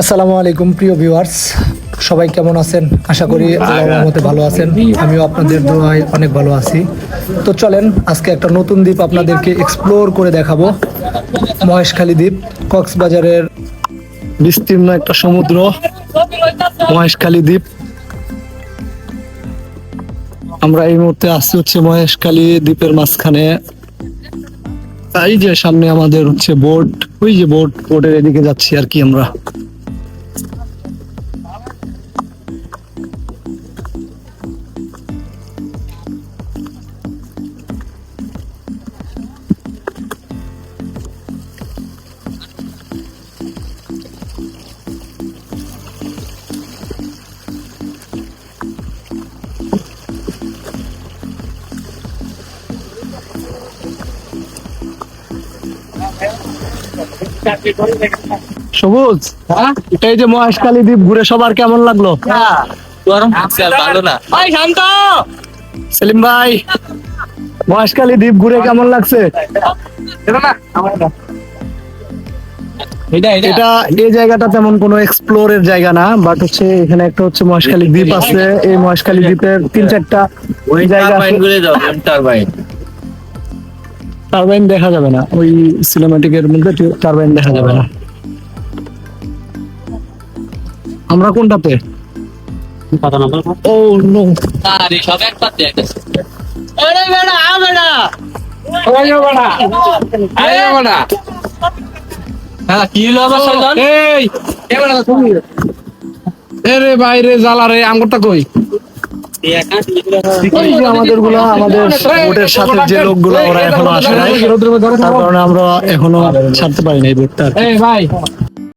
আসসালামু আলাইকুম প্রিয় ভিউয়ার্স, সবাই কেমন আছেন? আশা করি আল্লাহর রহমতে ভালো আছেন। আমিও আপনাদের দোয়ায় অনেক ভালো আছি। তো চলেন আজকে একটা নতুন দ্বীপ আপনাদেরকে এক্সপ্লোর করে দেখাবো। মহেশখালী দ্বীপ, কক্সবাজারের বিস্তীর্ণ একটা সমুদ্র মহেশখালী দ্বীপ। আমরা এই মুহূর্তে আসছি হচ্ছে মহেশখালী দ্বীপের মাঝখানে। এই যে সামনে আমাদের হচ্ছে বোট, ওই যে বোটের এদিকে যাচ্ছি আর কি আমরা। সবুজ, এই যে মহেশখালী দ্বীপ ঘুরে সবার কেমন লাগলো? সেলিম ভাই, মহেশখালী দ্বীপ ঘুরে কেমন লাগছে? এটা এই জায়গাটা তেমন কোনো এক্সপ্লোরের জায়গা না, বাট হচ্ছে এখানে একটা হচ্ছে মহেশখালী দ্বীপ আছে। এই মহেশখালী দ্বীপের 3-4টা জায়গা আছে। টারবাইন দেখা যাবে না, ওই সিনেমাটিকের মধ্যে টারবাইন দেখা যাবে না। আমরা কোনটাতে? ও নো, বাইরে জ্বালা রে, আঙ্গুরটা কই? আমাদের বোটের সাথে যে লোকগুলো ওরা এখনো আসে নাই, তার কারণে আমরা এখনো ছাড়তে পারি নাই বোটটা।